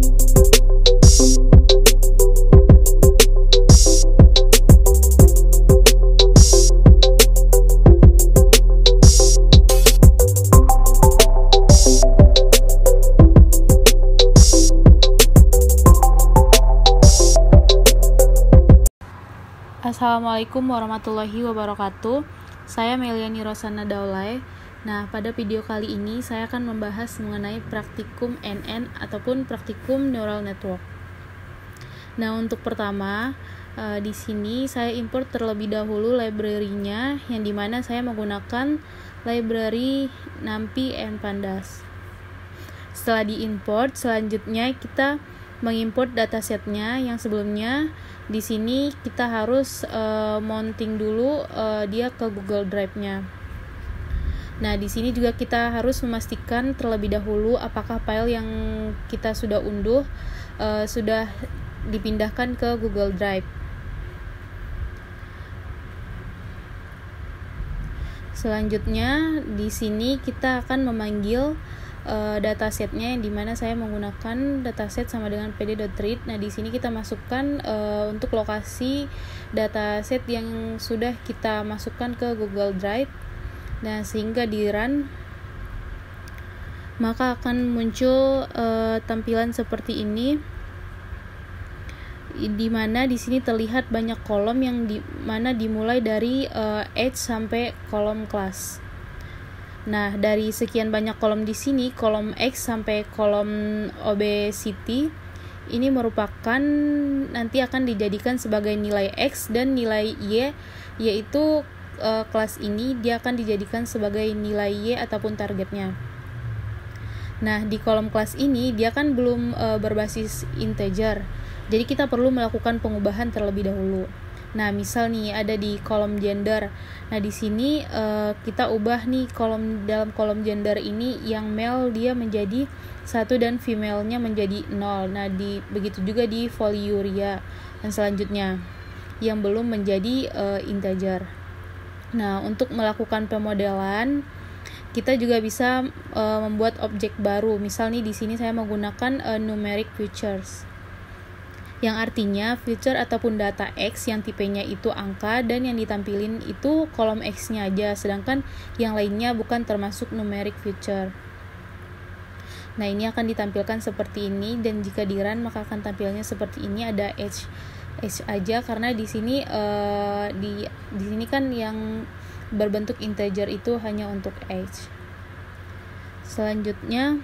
Assalamualaikum warahmatullahi wabarakatuh. Saya Meliani Rosana Daulay. Nah, pada video kali ini saya akan membahas mengenai praktikum NN ataupun praktikum neural network. Nah, untuk pertama, di sini saya import terlebih dahulu library-nya, yang dimana saya menggunakan library NumPy and Pandas. Setelah diimport, selanjutnya kita mengimport datasetnya yang sebelumnya. Di sini kita harus mounting dulu dia ke Google Drive-nya. Nah, di sini juga kita harus memastikan terlebih dahulu apakah file yang kita sudah unduh sudah dipindahkan ke Google Drive. Selanjutnya di sini kita akan memanggil datasetnya, yang dimana saya menggunakan dataset sama dengan pd.read. Nah, di sini kita masukkan untuk lokasi dataset yang sudah kita masukkan ke Google Drive. Nah, sehingga di run maka akan muncul tampilan seperti ini, di mana di sini terlihat banyak kolom yang mana dimulai dari age sampai kolom kelas. Nah, dari sekian banyak kolom di sini, kolom X sampai kolom obesity ini merupakan nanti akan dijadikan sebagai nilai X, dan nilai Y yaitu kelas ini dia akan dijadikan sebagai nilai Y ataupun targetnya. Nah, di kolom kelas ini dia kan belum berbasis integer. Jadi kita perlu melakukan pengubahan terlebih dahulu. Nah, misal nih ada di kolom gender. Nah, di sini kita ubah nih dalam kolom gender ini yang male dia menjadi 1 dan female-nya menjadi 0. Nah, begitu juga di voluria dan selanjutnya yang belum menjadi integer. Nah, untuk melakukan pemodelan kita juga bisa membuat objek baru. Misal nih di sini saya menggunakan numeric features, yang artinya feature ataupun data X yang tipenya itu angka dan yang ditampilin itu kolom X-nya aja, sedangkan yang lainnya bukan termasuk numeric feature. Nah, ini akan ditampilkan seperti ini, dan jika di run maka akan tampilnya seperti ini, ada H aja karena di sini di sini kan yang berbentuk integer itu hanya untuk H. Selanjutnya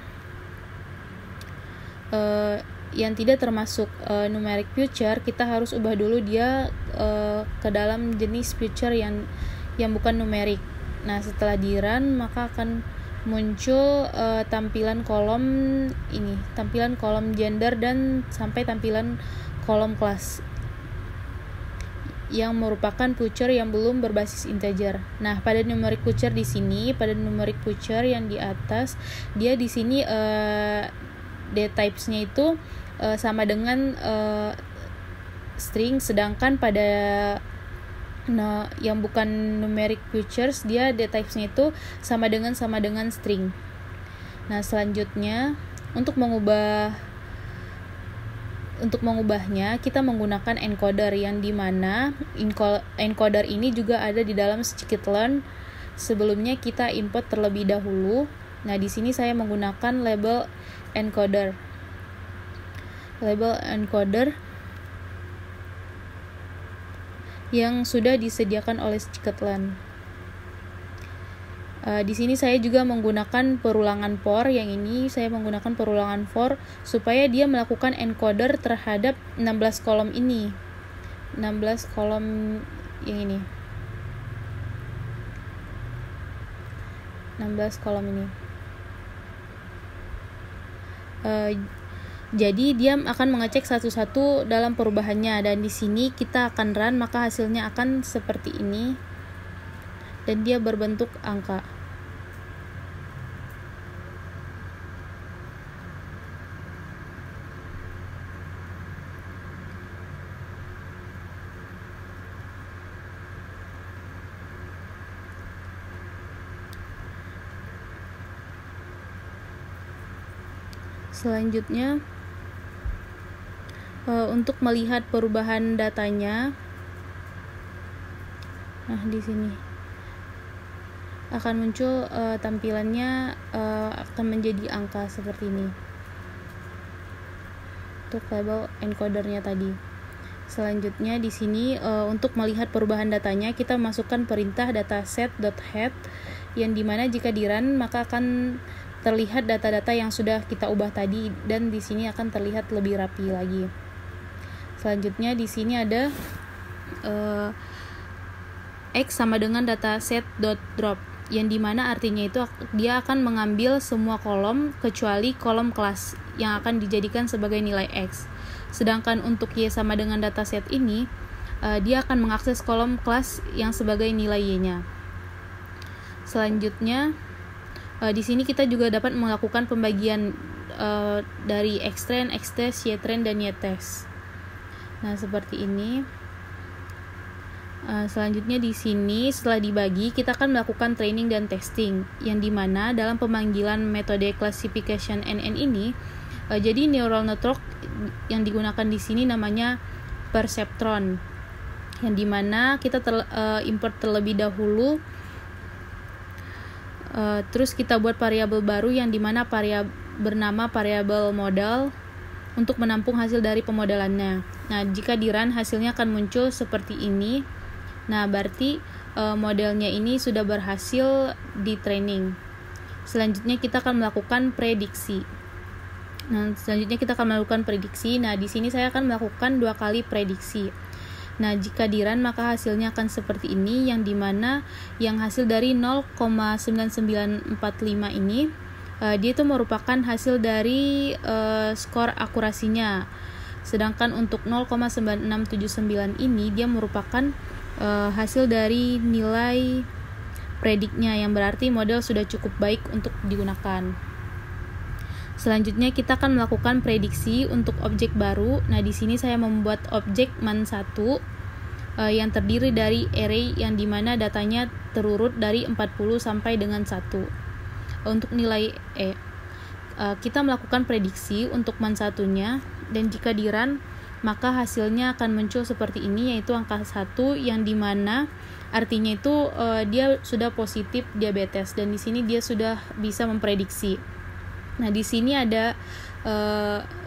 yang tidak termasuk numeric feature, kita harus ubah dulu dia ke dalam jenis feature yang bukan numerik. Nah, setelah di run maka akan muncul tampilan kolom ini, tampilan kolom gender dan sampai tampilan kolom kelas yang merupakan feature yang belum berbasis integer. Nah, pada numeric feature di sini, pada numeric feature yang di atas, dia di sini dtypes-nya itu sama dengan string, sedangkan pada yang bukan numeric features dia dtypes-nya itu sama dengan string. Nah, selanjutnya untuk mengubahnya kita menggunakan encoder, yang dimana encoder ini juga ada di dalam scikit-learn. Sebelumnya kita import terlebih dahulu. Nah, di sini saya menggunakan label encoder yang sudah disediakan oleh scikit-learn. Di sini saya juga menggunakan perulangan for. Yang ini saya menggunakan perulangan for supaya dia melakukan encoder terhadap 16 kolom ini. 16 kolom yang ini. 16 kolom ini. Jadi dia akan mengecek satu-satu dalam perubahannya, dan di sini kita akan run maka hasilnya akan seperti ini dan dia berbentuk angka. Selanjutnya untuk melihat perubahan datanya. Nah, di sini akan muncul tampilannya akan menjadi angka seperti ini untuk label encodernya tadi. Selanjutnya di sini untuk melihat perubahan datanya kita masukkan perintah dataset.head yang dimana jika di run maka akan terlihat data-data yang sudah kita ubah tadi dan di sini akan terlihat lebih rapi lagi. Selanjutnya di sini ada X sama dengan dataset.drop yang dimana artinya itu dia akan mengambil semua kolom kecuali kolom kelas yang akan dijadikan sebagai nilai X. Sedangkan untuk Y sama dengan dataset ini dia akan mengakses kolom kelas yang sebagai nilai Y-nya. Selanjutnya di sini kita juga dapat melakukan pembagian dari Xtrain, Xtest, Ytrain dan Ytest. Nah, seperti ini. Selanjutnya di sini setelah dibagi kita akan melakukan training dan testing yang dimana dalam pemanggilan metode classification NN ini jadi neural network yang digunakan di sini namanya perceptron yang dimana kita import terlebih dahulu terus kita buat variabel baru yang dimana bernama variabel modal untuk menampung hasil dari pemodelannya. Nah, jika di run hasilnya akan muncul seperti ini. Nah, berarti modelnya ini sudah berhasil di training. Selanjutnya kita akan melakukan prediksi. Nah, di sini saya akan melakukan 2 kali prediksi. Nah, jika di run maka hasilnya akan seperti ini yang dimana yang hasil dari 0,9945 ini dia itu merupakan hasil dari skor akurasinya. Sedangkan untuk 0,9679 ini dia merupakan hasil dari nilai prediknya yang berarti model sudah cukup baik untuk digunakan. Selanjutnya kita akan melakukan prediksi untuk objek baru. Nah, di sini saya membuat objek man1 yang terdiri dari array yang dimana datanya terurut dari 40 sampai dengan 1. Untuk nilai kita melakukan prediksi untuk man1-nya dan jika di run maka hasilnya akan muncul seperti ini yaitu angka 1 yang dimana artinya itu dia sudah positif diabetes dan di sini dia sudah bisa memprediksi. Nah, di sini ada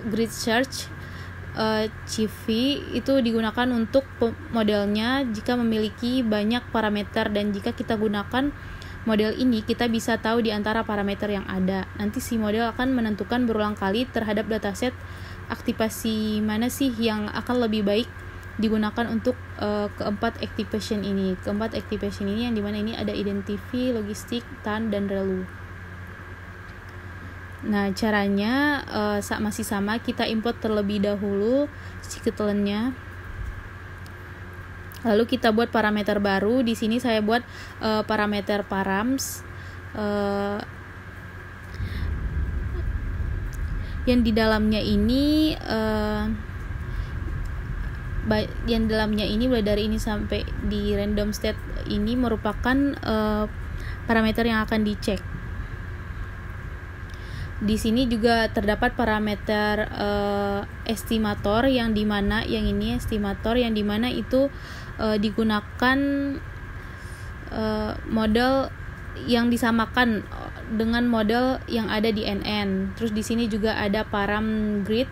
grid search CV itu digunakan untuk modelnya jika memiliki banyak parameter dan jika kita gunakan model ini kita bisa tahu di antara parameter yang ada. Nanti si model akan menentukan berulang kali terhadap dataset aktivasi mana sih yang akan lebih baik digunakan untuk keempat activation ini. Keempat activation ini yang dimana ini ada identify, logistik, TAN, dan relu. Nah, caranya masih sama, kita import terlebih dahulu scikit-learn-nya. Lalu kita buat parameter baru. Di sini saya buat parameter params yang di dalamnya ini mulai dari ini sampai di random state ini merupakan parameter yang akan dicek. Di sini juga terdapat parameter estimator yang dimana yang ini estimator yang dimana itu digunakan model yang disamakan dengan model yang ada di NN. Terus di sini juga ada param grid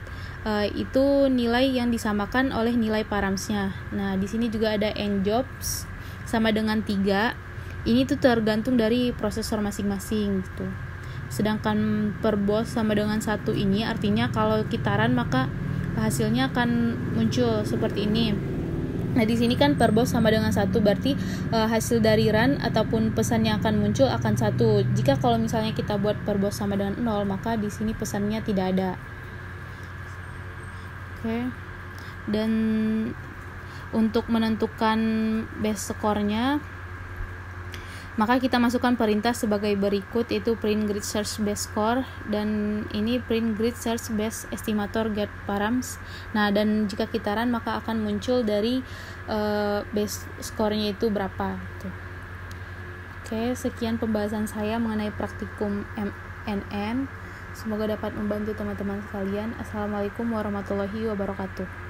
itu nilai yang disamakan oleh nilai paramsnya. Nah, di sini juga ada njobs sama dengan 3. Ini tuh tergantung dari prosesor masing-masing gitu. Sedangkan perbos sama dengan 1 ini artinya kalau kita run maka hasilnya akan muncul seperti ini. Nah, di sini kan perbos sama dengan 1 berarti hasil dari run ataupun pesan yang akan muncul akan 1. Jika kalau misalnya kita buat perbos sama dengan 0 maka di sini pesannya tidak ada. Oke. Dan untuk menentukan base score-nya maka kita masukkan perintah sebagai berikut, yaitu print grid search base score dan ini print grid search base estimator get params. Nah, dan jika kita run maka akan muncul dari base score-nya itu berapa gitu. Oke, sekian pembahasan saya mengenai praktikum MNN. Semoga dapat membantu teman-teman sekalian. Assalamualaikum warahmatullahi wabarakatuh.